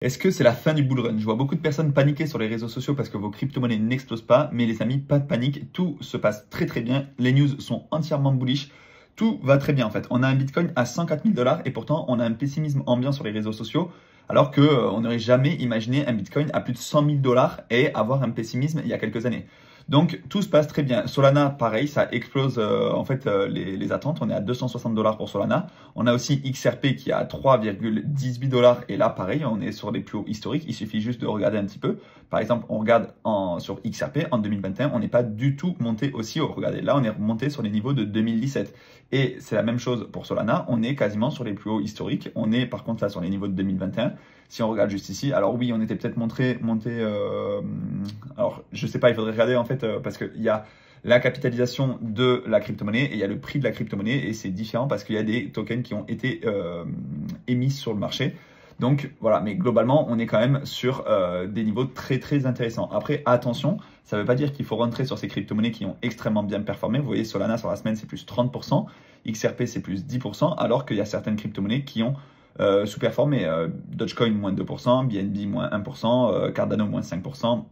Est-ce que c'est la fin du bull run? Je vois beaucoup de personnes paniquer sur les réseaux sociaux parce que vos crypto-monnaies n'explosent pas. Mais les amis, pas de panique. Tout se passe très très bien. Les news sont entièrement bullish. Tout va très bien en fait. On a un Bitcoin à 104 000 $ et pourtant on a un pessimisme ambiant sur les réseaux sociaux. Alors que on n'aurait jamais imaginé un Bitcoin à plus de 100 000 $ et avoir un pessimisme il y a quelques années. Donc tout se passe très bien. Solana, pareil, ça explose les attentes. On est à 260 $ pour Solana. On a aussi XRP qui est à 3,18 $ et là, pareil, on est sur les plus hauts historiques. Il suffit juste de regarder un petit peu. Par exemple, on regarde sur XRP en 2021, on n'est pas du tout monté aussi haut. Regardez, là, on est remonté sur les niveaux de 2017. Et c'est la même chose pour Solana. On est quasiment sur les plus hauts historiques. On est par contre là sur les niveaux de 2021. Si on regarde juste ici, alors oui, on était peut-être monté. Alors, je sais pas, il faudrait regarder en fait parce qu'il y a la capitalisation de la crypto-monnaie et il y a le prix de la crypto-monnaie et c'est différent parce qu'il y a des tokens qui ont été émis sur le marché. Donc voilà, mais globalement, on est quand même sur des niveaux très très intéressants. Après, attention, ça ne veut pas dire qu'il faut rentrer sur ces crypto-monnaies qui ont extrêmement bien performé. Vous voyez, Solana sur la semaine, c'est plus 30%, XRP, c'est plus 10%, alors qu'il y a certaines crypto-monnaies qui ont sous-performé. Dogecoin, moins 2%, BNB, moins 1%, Cardano, moins 5%.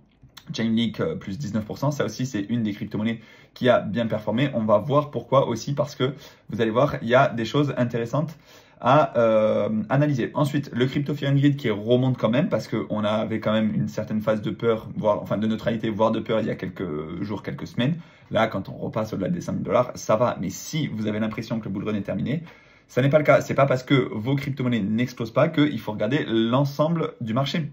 Chainlink plus 19%, ça aussi c'est une des crypto-monnaies qui a bien performé. On va voir pourquoi aussi parce que vous allez voir, il y a des choses intéressantes à analyser. Ensuite, le crypto fear and greed qui remonte quand même parce qu'on avait quand même une certaine phase de peur, voire enfin de neutralité, voire de peur il y a quelques jours, quelques semaines. Là, quand on repasse au-delà des 5 000 $, ça va. Mais si vous avez l'impression que le bull run est terminé, ça n'est pas le cas. C'est pas parce que vos crypto-monnaies n'explosent pas qu'il faut regarder l'ensemble du marché.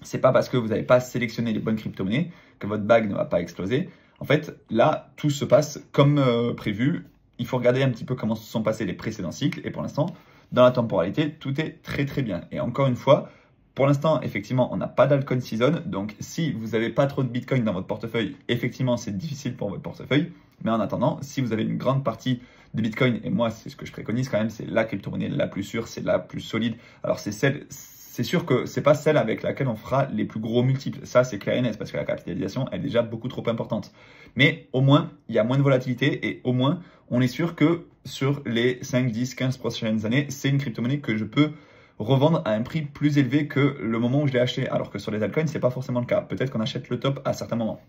C'est pas parce que vous n'avez pas sélectionné les bonnes crypto-monnaies que votre bague ne va pas exploser. En fait, là, tout se passe comme prévu. Il faut regarder un petit peu comment se sont passés les précédents cycles. Et pour l'instant, dans la temporalité, tout est très très bien. Et encore une fois, pour l'instant, effectivement, on n'a pas d'altcoin season. Donc, si vous n'avez pas trop de Bitcoin dans votre portefeuille, effectivement, c'est difficile pour votre portefeuille. Mais en attendant, si vous avez une grande partie de Bitcoin, et moi, c'est ce que je préconise quand même, c'est la crypto-monnaie la plus sûre, c'est la plus solide. Alors, c'est sûr que c'est pas celle avec laquelle on fera les plus gros multiples. Ça, c'est clair et net parce que la capitalisation est déjà beaucoup trop importante. Mais au moins, il y a moins de volatilité et au moins, on est sûr que sur les 5, 10, 15 prochaines années, c'est une crypto-monnaie que je peux revendre à un prix plus élevé que le moment où je l'ai acheté. Alors que sur les altcoins, c'est pas forcément le cas. Peut-être qu'on achète le top à certains moments.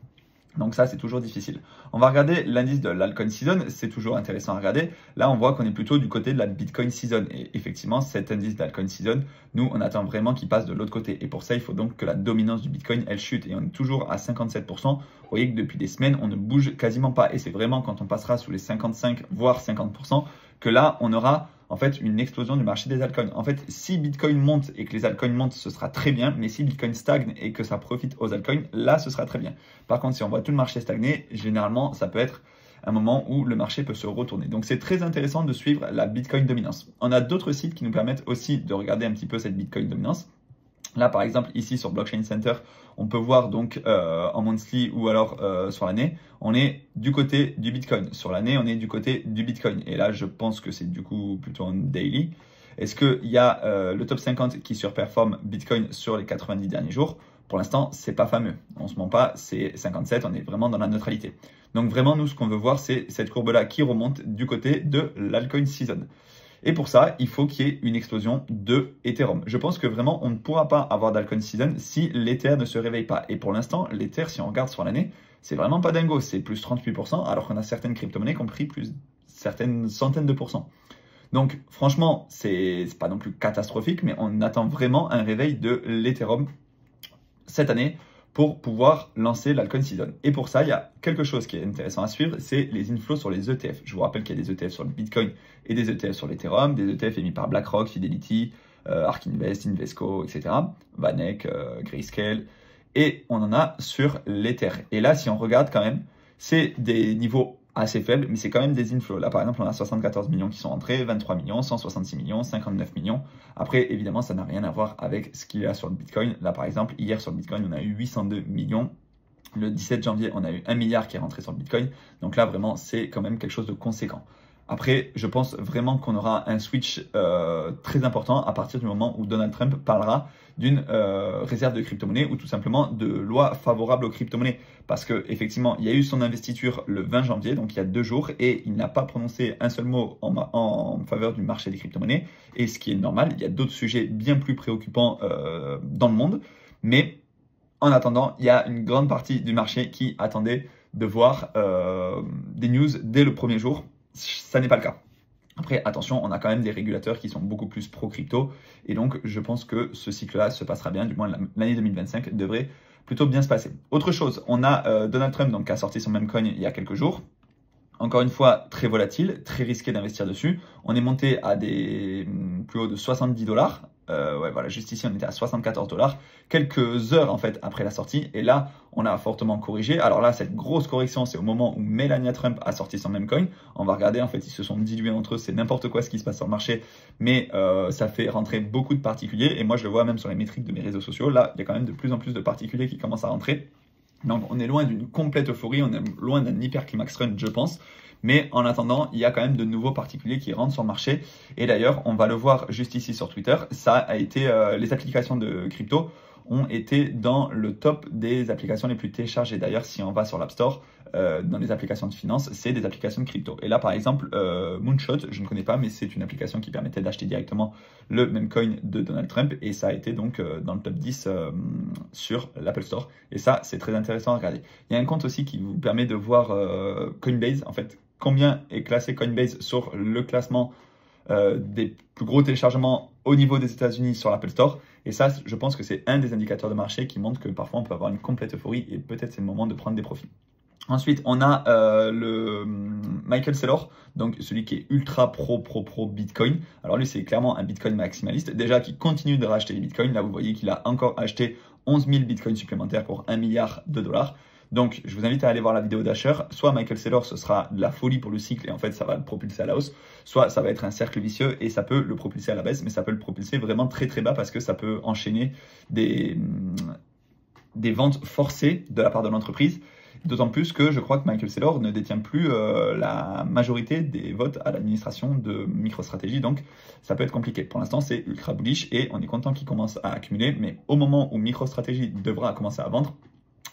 Donc ça, c'est toujours difficile. On va regarder l'indice de l'altcoin season, c'est toujours intéressant à regarder. Là, on voit qu'on est plutôt du côté de la Bitcoin season. Et effectivement, cet indice d'altcoin season, nous, on attend vraiment qu'il passe de l'autre côté. Et pour ça, il faut donc que la dominance du Bitcoin, elle chute. Et on est toujours à 57%. Vous voyez que depuis des semaines, on ne bouge quasiment pas. Et c'est vraiment quand on passera sous les 55, voire 50%, que là, on aura en fait une explosion du marché des altcoins. En fait, si Bitcoin monte et que les altcoins montent, ce sera très bien. Mais si Bitcoin stagne et que ça profite aux altcoins, là, ce sera très bien. Par contre, si on voit tout le marché stagner, généralement, ça peut être un moment où le marché peut se retourner. Donc, c'est très intéressant de suivre la Bitcoin dominance. On a d'autres sites qui nous permettent aussi de regarder un petit peu cette Bitcoin dominance. Là, par exemple, ici sur Blockchain Center, on peut voir donc en monthly ou alors sur l'année, on est du côté du Bitcoin. Sur l'année, on est du côté du Bitcoin. Et là, je pense que c'est du coup plutôt en daily. Est-ce qu'il y a le top 50 qui surperforme Bitcoin sur les 90 derniers jours? Pour l'instant, c'est pas fameux. On se ment pas, c'est 57, on est vraiment dans la neutralité. Donc vraiment, nous, ce qu'on veut voir, c'est cette courbe-là qui remonte du côté de l'altcoin season. Et pour ça, il faut qu'il y ait une explosion de Ethereum. Je pense que vraiment, on ne pourra pas avoir d'altcoin season si l'Ether ne se réveille pas. Et pour l'instant, l'Ether, si on regarde sur l'année, c'est vraiment pas dingo. C'est plus 38%, alors qu'on a certaines crypto-monnaies qui ont pris plus certaines centaines de pourcents. Donc franchement, c'est pas non plus catastrophique, mais on attend vraiment un réveil de l'Ethereum cette année pour pouvoir lancer l'altcoin season. Et pour ça, il y a quelque chose qui est intéressant à suivre, c'est les inflows sur les ETF. Je vous rappelle qu'il y a des ETF sur le Bitcoin et des ETF sur l'Ethereum, des ETF émis par BlackRock, Fidelity, ARK Invest, Invesco, etc., Vanek, Grayscale, et on en a sur l'Ether. Et là, si on regarde quand même, c'est des niveaux assez faibles, mais c'est quand même des inflows. Là, par exemple, on a 74 millions qui sont entrés, 23 millions, 166 millions, 59 millions. Après, évidemment, ça n'a rien à voir avec ce qu'il y a sur le Bitcoin. Là, par exemple, hier sur le Bitcoin, on a eu 802 millions. Le 17 janvier, on a eu 1 milliard qui est rentré sur le Bitcoin. Donc là, vraiment, c'est quand même quelque chose de conséquent. Après, je pense vraiment qu'on aura un switch très important à partir du moment où Donald Trump parlera d'une réserve de crypto-monnaies ou tout simplement de loi favorable aux crypto-monnaies. Parce qu'effectivement, il y a eu son investiture le 20 janvier, donc il y a 2 jours, et il n'a pas prononcé un seul mot en faveur du marché des crypto-monnaies. Et ce qui est normal, il y a d'autres sujets bien plus préoccupants dans le monde. Mais en attendant, il y a une grande partie du marché qui attendait de voir des news dès le premier jour. Ça n'est pas le cas. Après, attention, on a quand même des régulateurs qui sont beaucoup plus pro-crypto. Et donc, je pense que ce cycle-là se passera bien. Du moins, l'année 2025 devrait plutôt bien se passer. Autre chose, on a Donald Trump donc, qui a sorti son meme coin il y a quelques jours. Encore une fois, très volatile, très risqué d'investir dessus. On est monté à des plus hauts de 70 $. Ouais, voilà, juste ici, on était à 74 $, quelques heures en fait après la sortie. Et là, on a fortement corrigé. Alors là, cette grosse correction, c'est au moment où Melania Trump a sorti son meme coin. On va regarder, en fait, ils se sont dilués entre eux. C'est n'importe quoi ce qui se passe sur le marché, mais ça fait rentrer beaucoup de particuliers. Et moi, je le vois même sur les métriques de mes réseaux sociaux. Là, il y a quand même de plus en plus de particuliers qui commencent à rentrer. Donc, on est loin d'une complète euphorie, on est loin d'un hyper climax run, je pense. Mais en attendant, il y a quand même de nouveaux particuliers qui rentrent sur le marché. Et d'ailleurs, on va le voir juste ici sur Twitter, ça a été les applications de crypto ont été dans le top des applications les plus téléchargées. D'ailleurs, si on va sur l'App Store, dans les applications de finance, c'est des applications de crypto. Et là, par exemple, Moonshot, je ne connais pas, mais c'est une application qui permettait d'acheter directement le même coin de Donald Trump. Et ça a été donc dans le top 10 sur l'Apple Store. Et ça, c'est très intéressant à regarder. Il y a un compte aussi qui vous permet de voir Coinbase, en fait, combien est classé Coinbase sur le classement des plus gros téléchargements au niveau des États-Unis sur l'Apple Store. Et ça, je pense que c'est un des indicateurs de marché qui montre que parfois on peut avoir une complète euphorie et peut-être c'est le moment de prendre des profits. Ensuite, on a le Michael Saylor, donc celui qui est ultra pro Bitcoin. Alors lui, c'est clairement un Bitcoin maximaliste, déjà qui continue de racheter les Bitcoins. Là, vous voyez qu'il a encore acheté 11 000 Bitcoins supplémentaires pour 1 milliard de dollars. Donc, je vous invite à aller voir la vidéo d'Asher. Soit Michael Saylor, ce sera de la folie pour le cycle et en fait, ça va le propulser à la hausse. Soit ça va être un cercle vicieux et ça peut le propulser à la baisse, mais ça peut le propulser vraiment très très bas parce que ça peut enchaîner des ventes forcées de la part de l'entreprise. D'autant plus que je crois que Michael Saylor ne détient plus la majorité des votes à l'administration de MicroStrategy. Donc, ça peut être compliqué. Pour l'instant, c'est ultra bullish et on est content qu'il commence à accumuler. Mais au moment où MicroStrategy devra commencer à vendre,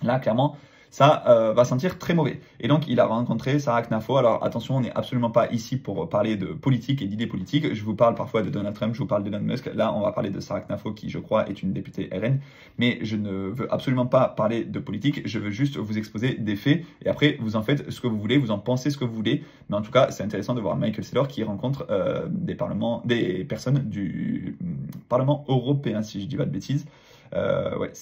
là, clairement, ça va sentir très mauvais. Et donc, il a rencontré Sarah Knafo. Alors, attention, on n'est absolument pas ici pour parler de politique et d'idées politiques. Je vous parle parfois de Donald Trump, je vous parle d'Elon Musk. Là, on va parler de Sarah Knafo, qui, je crois, est une députée RN. Mais je ne veux absolument pas parler de politique. Je veux juste vous exposer des faits. Et après, vous en faites ce que vous voulez, vous en pensez ce que vous voulez. Mais en tout cas, c'est intéressant de voir Michael Saylor qui rencontre des personnes du Parlement européen, si je ne dis pas de bêtises. Ouais,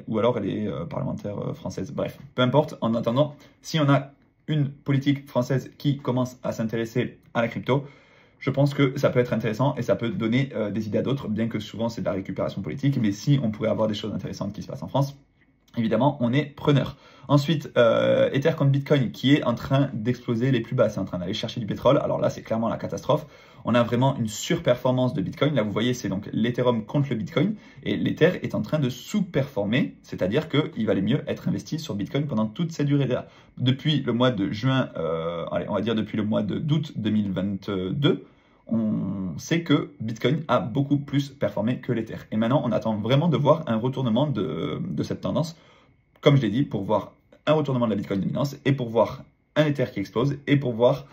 ou alors elle est parlementaire française. Bref, peu importe. En attendant, si on a une politique française qui commence à s'intéresser à la crypto, je pense que ça peut être intéressant et ça peut donner des idées à d'autres, bien que souvent c'est de la récupération politique. Mais si on pourrait avoir des choses intéressantes qui se passent en France, évidemment, on est preneur. Ensuite, Ether contre Bitcoin qui est en train d'exploser les plus bas. C'est en train d'aller chercher du pétrole. Alors là, c'est clairement la catastrophe. On a vraiment une surperformance de Bitcoin. Là, vous voyez, c'est donc l'Ethereum contre le Bitcoin. Et l'Ether est en train de sous-performer. C'est-à-dire qu'il valait mieux être investi sur Bitcoin pendant toute cette durée-là. Depuis le mois de juin, allez, on va dire depuis le mois d'août 2022, on sait que Bitcoin a beaucoup plus performé que l'Ether. Et maintenant, on attend vraiment de voir un retournement de cette tendance, comme je l'ai dit, pour voir un retournement de la Bitcoin dominance et pour voir un Ether qui explose et pour voir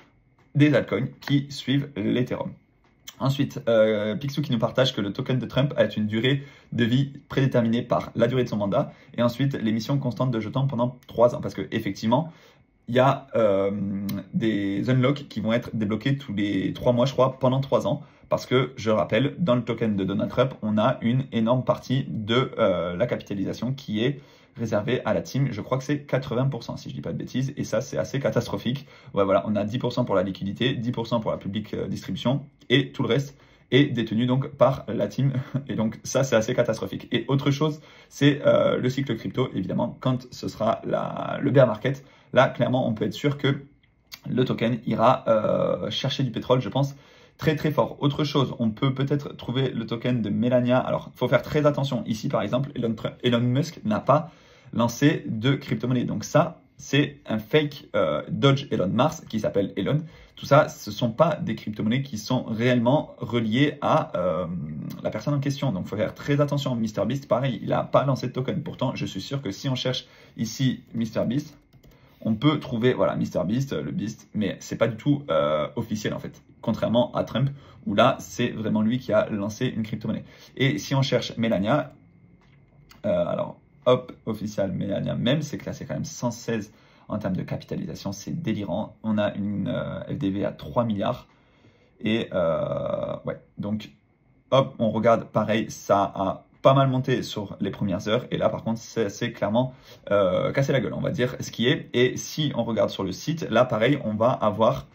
des altcoins qui suivent l'Ethereum. Ensuite, Picsou qui nous partage que le token de Trump a une durée de vie prédéterminée par la durée de son mandat et ensuite l'émission constante de jetons pendant 3 ans. Parce qu'effectivement, il y a des unlocks qui vont être débloqués tous les 3 mois, je crois, pendant 3 ans. Parce que, je rappelle, dans le token de Donald Trump, on a une énorme partie de la capitalisation qui est réservée à la team. Je crois que c'est 80%, si je ne dis pas de bêtises. Et ça, c'est assez catastrophique. Ouais, voilà, on a 10% pour la liquidité, 10% pour la public distribution. Et tout le reste est détenu donc par la team. Et donc, ça, c'est assez catastrophique. Et autre chose, c'est le cycle crypto, évidemment, quand ce sera le bear market. Là, clairement, on peut être sûr que le token ira chercher du pétrole, je pense, très très fort. Autre chose, on peut peut-être trouver le token de Melania. Alors, il faut faire très attention. Ici, par exemple, Elon Musk n'a pas lancé de crypto-monnaie. Donc ça, c'est un fake Doge Elon Mars qui s'appelle Elon. Tout ça, ce ne sont pas des crypto-monnaies qui sont réellement reliées à la personne en question. Donc, il faut faire très attention. MrBeast, pareil, il n'a pas lancé de token. Pourtant, je suis sûr que si on cherche ici MrBeast, on peut trouver, voilà, MrBeast, le Beast, mais ce n'est pas du tout officiel en fait. Contrairement à Trump, où là, c'est vraiment lui qui a lancé une crypto-monnaie. Et si on cherche Melania, alors, hop, officiel Melania même, c'est classé quand même 116 en termes de capitalisation, c'est délirant. On a une FDV à 3 milliards. Et ouais, donc, hop, on regarde, pareil, ça a pas mal monté sur les premières heures. Et là, par contre, c'est clairement cassé la gueule, on va dire ce qui est. Et si on regarde sur le site, là, pareil, on va avoir,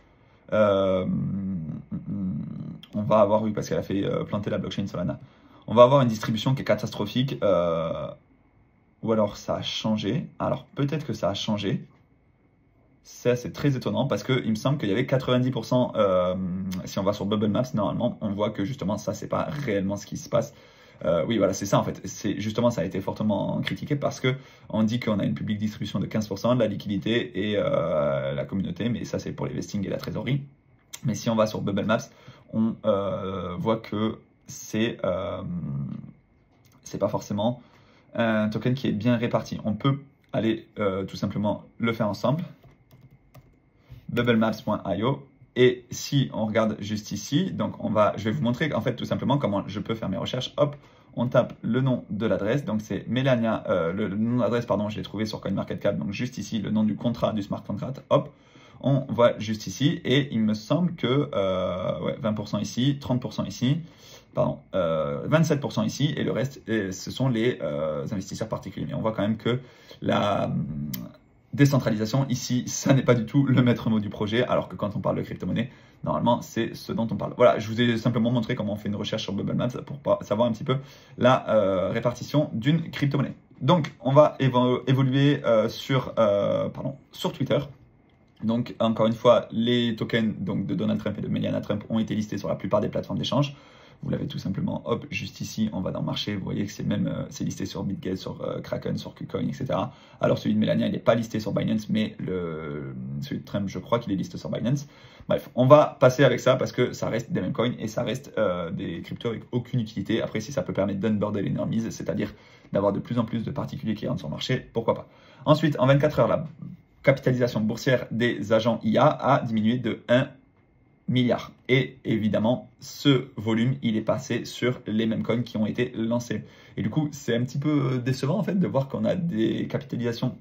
oui, parce qu'elle a fait planter la blockchain Solana. On va avoir une distribution qui est catastrophique. Ou alors ça a changé. Alors peut-être que ça a changé. Ça, c'est très étonnant parce qu'il me semble qu'il y avait 90%, si on va sur Bubble Maps, normalement, on voit que justement, ça, c'est pas réellement ce qui se passe. Oui, voilà, c'est ça en fait. Justement, ça a été fortement critiqué parce qu'on dit qu'on a une publique distribution de 15%, de la liquidité et la communauté, mais ça, c'est pour les vestings et la trésorerie. Mais si on va sur Bubble Maps, on voit que c'est pas forcément un token qui est bien réparti. On peut aller tout simplement le faire ensemble. Bubblemaps.io. Et si on regarde juste ici, donc je vais vous montrer en fait tout simplement comment je peux faire mes recherches. Hop, on tape le nom de l'adresse. Donc c'est Melania, le nom de l'adresse, pardon, je l'ai trouvé sur CoinMarketCap. Donc juste ici, le nom du contrat, du smart contract. Hop, on voit juste ici. Et il me semble que ouais, 20% ici, 30% ici. Pardon, 27% ici. Et le reste, ce sont les investisseurs particuliers. Mais on voit quand même que la décentralisation, ici, ça n'est pas du tout le maître mot du projet, alors que quand on parle de crypto-monnaie, normalement, c'est ce dont on parle. Voilà, je vous ai simplement montré comment on fait une recherche sur Bubble Maps pour savoir un petit peu la répartition d'une crypto-monnaie. Donc, on va évoluer sur Twitter. Donc, encore une fois, les tokens donc, de Donald Trump et de Melania Trump ont été listés sur la plupart des plateformes d'échange. Vous l'avez tout simplement, hop, juste ici, on va dans le marché, vous voyez que c'est listé sur BitGet, sur Kraken, sur KuCoin, etc. Alors celui de Melania, il n'est pas listé sur Binance, mais celui de Trump, je crois qu'il est listé sur Binance. Bref, on va passer avec ça parce que ça reste des mêmes coins et ça reste des cryptos avec aucune utilité. Après, si ça peut permettre d'unborder les normies, c'est-à-dire d'avoir de plus en plus de particuliers qui rentrent sur le marché, pourquoi pas. Ensuite, en 24 heures, la capitalisation boursière des agents IA a diminué de 1 milliard. Et évidemment, ce volume, il est passé sur les mêmes coins qui ont été lancés. Et du coup, c'est un petit peu décevant en fait de voir qu'on a des capitalisations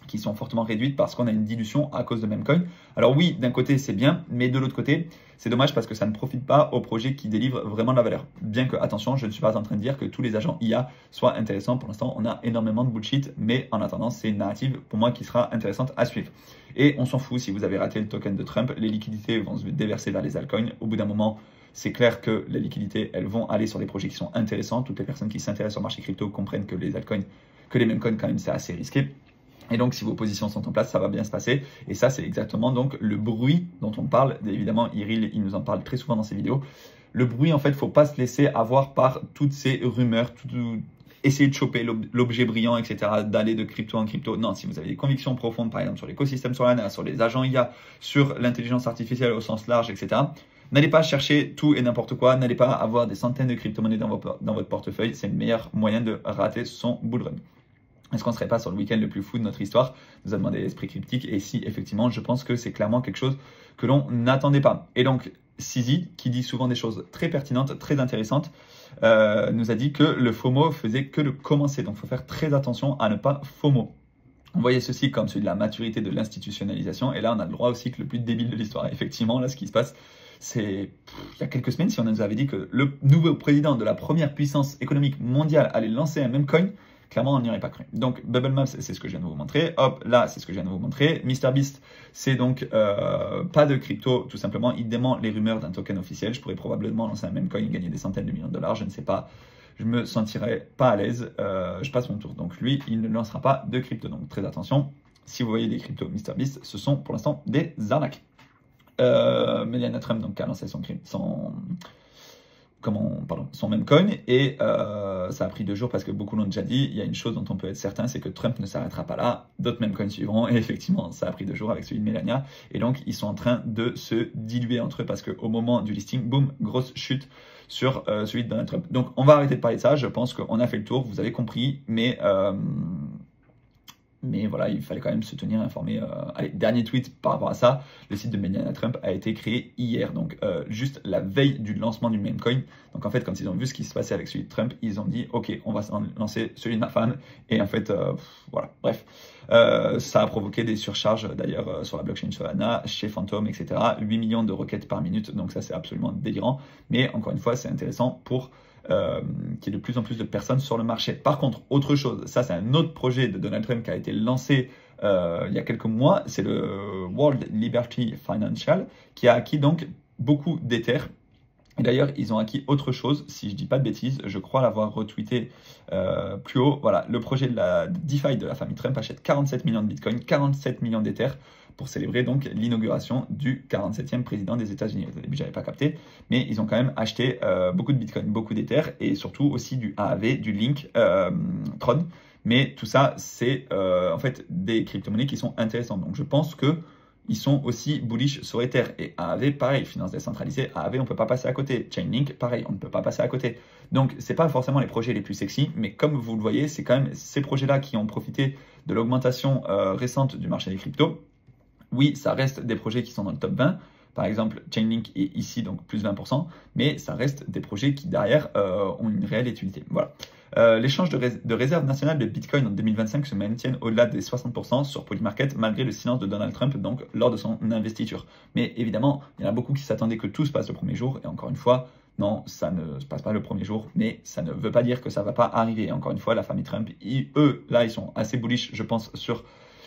qui sont fortement réduites parce qu'on a une dilution à cause de même coin. Alors oui, d'un côté, c'est bien, mais de l'autre côté, c'est dommage parce que ça ne profite pas aux projets qui délivrent vraiment de la valeur. Bien que, attention, je ne suis pas en train de dire que tous les agents IA soient intéressants. Pour l'instant, on a énormément de bullshit, mais en attendant, c'est une narrative pour moi qui sera intéressante à suivre. Et on s'en fout si vous avez raté le token de Trump, les liquidités vont se déverser vers les altcoins. Au bout d'un moment, c'est clair que les liquidités, elles vont aller sur des projets qui sont intéressants. Toutes les personnes qui s'intéressent au marché crypto comprennent que les altcoins, que les mêmes coins, quand même, c'est assez risqué. Et donc, si vos positions sont en place, ça va bien se passer. Et ça, c'est exactement donc le bruit dont on parle. Évidemment, Iril, il nous en parle très souvent dans ses vidéos. Le bruit, en fait, il ne faut pas se laisser avoir par toutes ces rumeurs, essayer de choper l'objet brillant, etc., d'aller de crypto en crypto. Non, si vous avez des convictions profondes, par exemple, sur l'écosystème Solana, sur les agents IA, sur l'intelligence artificielle au sens large, etc., n'allez pas chercher tout et n'importe quoi. N'allez pas avoir des centaines de crypto-monnaies dans votre portefeuille. C'est le meilleur moyen de rater son bull run. Est-ce qu'on ne serait pas sur le week-end le plus fou de notre histoire? Nous a demandé l'esprit cryptique. Et si, effectivement, je pense que c'est clairement quelque chose que l'on n'attendait pas. Et donc, Sizi, qui dit souvent des choses très pertinentes, très intéressantes, nous a dit que le FOMO faisait que de commencer. Donc, il faut faire très attention à ne pas FOMO. On voyait ceci comme celui de la maturité de l'institutionnalisation. Et là, on a le droit aussi que le plus débile de l'histoire. Effectivement, là, ce qui se passe, c'est il y a quelques semaines, si on nous avait dit que le nouveau président de la première puissance économique mondiale allait lancer un même coin, clairement, on n'y aurait pas cru. Donc, Bubble Maps, c'est ce que je viens de vous montrer. Hop, là, c'est ce que je viens de vous montrer. MrBeast, c'est donc pas de crypto, tout simplement. Il dément les rumeurs d'un token officiel. Je pourrais probablement lancer un même coin et gagner des centaines de millions de dollars. Je ne sais pas. Je me sentirais pas à l'aise. Je passe mon tour. Donc, lui, il ne lancera pas de crypto. Donc, très attention. Si vous voyez des cryptos MrBeast, ce sont pour l'instant des arnaques. Melania Trump, donc, a lancé son son même coin, et ça a pris 2 jours parce que beaucoup l'ont déjà dit. Il y a une chose dont on peut être certain, c'est que Trump ne s'arrêtera pas là, d'autres même coins suivront, et effectivement ça a pris 2 jours avec celui de Melania, et donc ils sont en train de se diluer entre eux parce qu'au moment du listing, boum, grosse chute sur celui de Donald Trump. Donc on va arrêter de parler de ça, je pense qu'on a fait le tour, vous avez compris, mais voilà, il fallait quand même se tenir informé. Allez, dernier tweet par rapport à ça, le site de Melania Trump a été créé hier, donc juste la veille du lancement du meme coin. Donc en fait, quand ils ont vu ce qui se passait avec celui de Trump, ils ont dit ok, on va lancer celui de ma femme. Et en fait, voilà, bref. Ça a provoqué des surcharges d'ailleurs sur la blockchain Solana, chez Phantom, etc. 8 millions de requêtes par minute, donc ça c'est absolument délirant. Mais encore une fois, c'est intéressant pour qu'il y ait de plus en plus de personnes sur le marché. Par contre, autre chose, ça c'est un autre projet de Donald Trump qui a été lancé il y a quelques mois, c'est le World Liberty Financial qui a acquis donc beaucoup d'Ether. Et d'ailleurs, ils ont acquis autre chose, si je dis pas de bêtises, je crois l'avoir retweeté plus haut. Voilà, le projet de la DeFi de la famille Trump achète 47 millions de Bitcoin, 47 millions d'Ether pour célébrer donc l'inauguration du 47e président des États-Unis. Au début, j'avais pas capté, mais ils ont quand même acheté beaucoup de Bitcoin, beaucoup d'Ether et surtout aussi du AAV, du Link, Tron. Mais tout ça, c'est en fait des crypto-monnaies qui sont intéressantes. Donc, je pense que ils sont aussi bullish sur Ether. Et AAV, pareil, finance décentralisée, AAV, on ne peut pas passer à côté. Chainlink, pareil, on ne peut pas passer à côté. Donc, ce n'est pas forcément les projets les plus sexy, mais comme vous le voyez, c'est quand même ces projets-là qui ont profité de l'augmentation récente du marché des cryptos. Oui, ça reste des projets qui sont dans le top 20. Par exemple, Chainlink est ici, donc plus 20%, mais ça reste des projets qui, derrière, ont une réelle utilité. Voilà. L'échange de réserves nationales de Bitcoin en 2025 se maintiennent au-delà des 60% sur Polymarket, malgré le silence de Donald Trump donc, lors de son investiture. Mais évidemment, il y en a beaucoup qui s'attendaient que tout se passe le premier jour, et encore une fois, non, ça ne se passe pas le premier jour, mais ça ne veut pas dire que ça ne va pas arriver. Et encore une fois, la famille Trump, eux, là, ils sont assez bullish, je pense, sur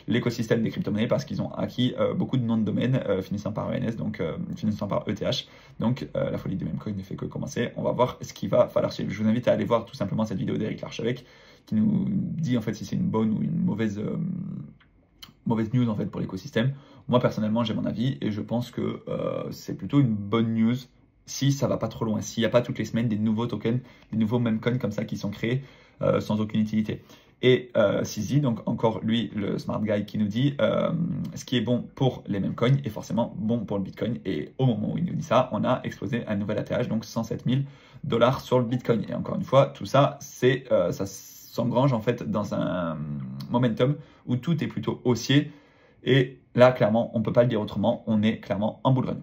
l'écosystème des crypto-monnaies parce qu'ils ont acquis beaucoup de noms de domaine finissant par ENS, donc finissant par ETH. Donc la folie du Memecoin ne fait que commencer. On va voir ce qu'il va falloir suivre. Je vous invite à aller voir tout simplement cette vidéo d'Eric Larchevêque qui nous dit en fait si c'est une bonne ou une mauvaise news en fait pour l'écosystème. Moi personnellement j'ai mon avis et je pense que c'est plutôt une bonne news si ça va pas trop loin, s'il n'y a pas toutes les semaines des nouveaux tokens, des nouveaux memecoins comme ça qui sont créés sans aucune utilité. Et CZ, donc encore lui, le smart guy qui nous dit ce qui est bon pour les memecoins est forcément bon pour le Bitcoin. Et au moment où il nous dit ça, on a explosé un nouvel ATH, donc 107 000 $ sur le Bitcoin. Et encore une fois, tout ça, ça s'engrange en fait dans un momentum où tout est plutôt haussier. Et là, clairement, on ne peut pas le dire autrement, on est clairement en bull run.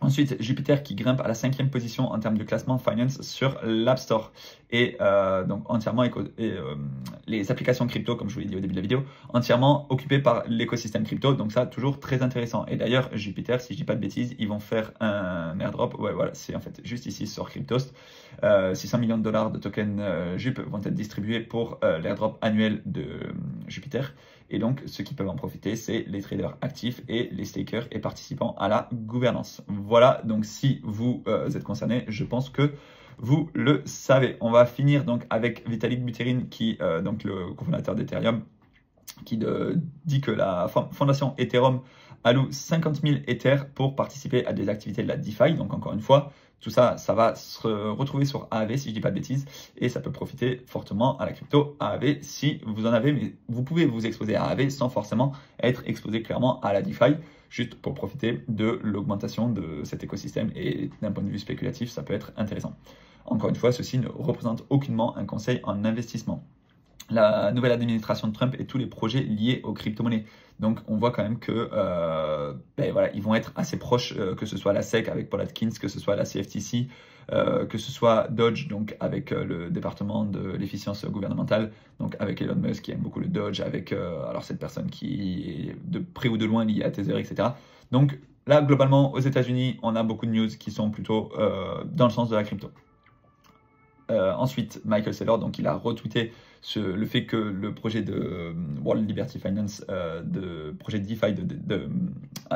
Ensuite, Jupiter qui grimpe à la 5e position en termes de classement finance sur l'App Store. Et donc entièrement les applications crypto, comme je vous l'ai dit au début de la vidéo, entièrement occupées par l'écosystème crypto. Donc ça, toujours très intéressant. Et d'ailleurs, Jupiter, si je dis pas de bêtises, ils vont faire un airdrop. Ouais, voilà, c'est en fait juste ici sur Cryptost. 600 millions de $ de tokens JUP vont être distribués pour l'airdrop annuel de Jupiter. Et donc, ceux qui peuvent en profiter, c'est les traders actifs et les stakers et participants à la gouvernance. Voilà, donc si vous êtes concerné, je pense que vous le savez. On va finir donc avec Vitalik Buterin, qui donc le cofondateur d'Ethereum, qui dit que la fondation Ethereum alloue 50 000 Ether pour participer à des activités de la DeFi. Donc encore une fois, tout ça, ça va se retrouver sur AAV si je dis pas de bêtises et ça peut profiter fortement à la crypto AAV si vous en avez, mais vous pouvez vous exposer à AAV sans forcément être exposé clairement à la DeFi, juste pour profiter de l'augmentation de cet écosystème et d'un point de vue spéculatif, ça peut être intéressant. Encore une fois, ceci ne représente aucunement un conseil en investissement. La nouvelle administration de Trump et tous les projets liés aux crypto-monnaies. Donc, on voit quand même que voilà, ils vont être assez proches, que ce soit la SEC avec Paul Atkins, que ce soit la CFTC, que ce soit Dodge, donc avec le département de l'efficience gouvernementale, donc avec Elon Musk qui aime beaucoup le Dodge, avec alors cette personne qui est de près ou de loin liée à Tether, etc. Donc là, globalement, aux États-Unis, on a beaucoup de news qui sont plutôt dans le sens de la crypto. Ensuite, Michael Saylor, donc il a retweeté le fait que le projet de World Liberty Finance, de projet de DeFi,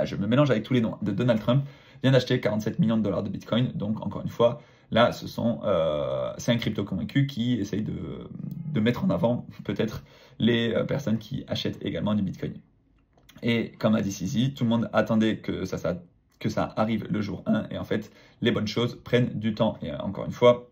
je me mélange avec tous les noms, de Donald Trump, vient d'acheter 47 millions de $ de Bitcoin. Donc encore une fois, là, c'est un crypto convaincu qui essaye de mettre en avant peut-être les personnes qui achètent également du Bitcoin. Et comme a dit CZ, tout le monde attendait que ça que ça arrive le jour 1. Et en fait, les bonnes choses prennent du temps. Et encore une fois,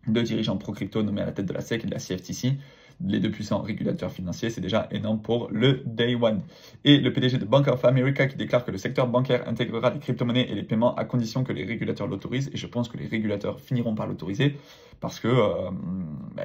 deux dirigeants pro-crypto nommés à la tête de la SEC et de la CFTC, les deux puissants régulateurs financiers, c'est déjà énorme pour le Day One. Et le PDG de Bank of America qui déclare que le secteur bancaire intégrera les crypto-monnaies et les paiements à condition que les régulateurs l'autorisent. Et je pense que les régulateurs finiront par l'autoriser parce que,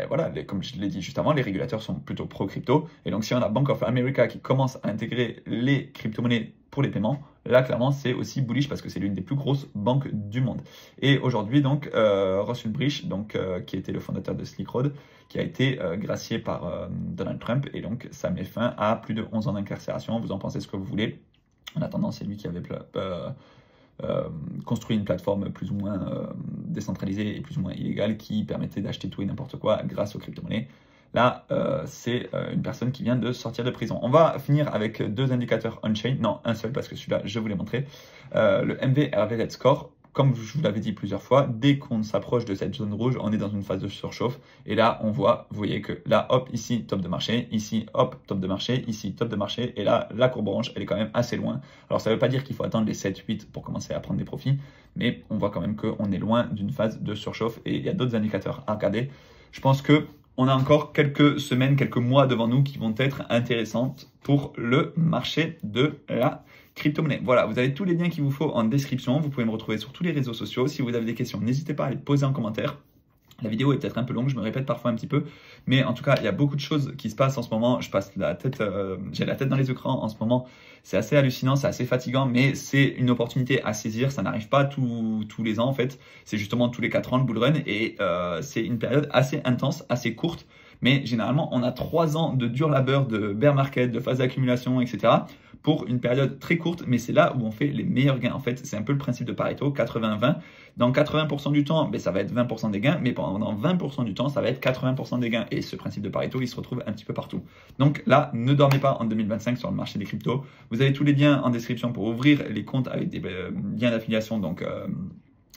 voilà, comme je l'ai dit juste avant, les régulateurs sont plutôt pro-crypto. Et donc, si on a Bank of America qui commence à intégrer les crypto-monnaies pour les paiements, là, clairement, c'est aussi bullish parce que c'est l'une des plus grosses banques du monde. Et aujourd'hui, donc, Russell Brish, donc, qui était le fondateur de Silk Road, qui a été gracié par Donald Trump. Et donc, ça met fin à plus de 11 ans d'incarcération. Vous en pensez ce que vous voulez. En attendant, c'est lui qui avait construit une plateforme plus ou moins décentralisée et plus ou moins illégale qui permettait d'acheter tout et n'importe quoi grâce aux crypto-monnaies. Là, c'est une personne qui vient de sortir de prison. On va finir avec deux indicateurs on-chain. Non, un seul, parce que celui-là, je vous l'ai montré. Le MV-RV Score, comme je vous l'avais dit plusieurs fois, dès qu'on s'approche de cette zone rouge, on est dans une phase de surchauffe. Et là, on voit, vous voyez que là, hop, ici, top de marché. Ici, hop, top de marché. Ici, top de marché. Et là, la courbe orange, elle est quand même assez loin. Alors, ça ne veut pas dire qu'il faut attendre les 7-8 pour commencer à prendre des profits. Mais on voit quand même qu'on est loin d'une phase de surchauffe. Et il y a d'autres indicateurs à regarder. Je pense que on a encore quelques semaines, quelques mois devant nous qui vont être intéressantes pour le marché de la crypto-monnaie. Voilà, vous avez tous les liens qu'il vous faut en description. Vous pouvez me retrouver sur tous les réseaux sociaux. Si vous avez des questions, n'hésitez pas à les poser en commentaire. La vidéo est peut-être un peu longue, je me répète parfois un petit peu, mais en tout cas, il y a beaucoup de choses qui se passent en ce moment. J'ai la tête dans les écrans en ce moment. C'est assez hallucinant, c'est assez fatigant, mais c'est une opportunité à saisir. Ça n'arrive pas tous les ans en fait. C'est justement tous les 4 ans le bull run et c'est une période assez intense, assez courte. Mais généralement, on a 3 ans de dur labeur, de bear market, de phase d'accumulation, etc. pour une période très courte, mais c'est là où on fait les meilleurs gains. En fait, c'est un peu le principe de Pareto, 80-20. Dans 80% du temps, ça va être 20% des gains, mais pendant 20% du temps, ça va être 80% des gains. Et ce principe de Pareto, il se retrouve un petit peu partout. Donc là, ne dormez pas en 2025 sur le marché des cryptos. Vous avez tous les liens en description pour ouvrir les comptes avec des liens d'affiliation. Donc,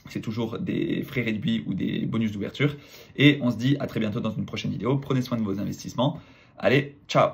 c'est toujours des frais réduits ou des bonus d'ouverture. Et on se dit à très bientôt dans une prochaine vidéo. Prenez soin de vos investissements. Allez, ciao!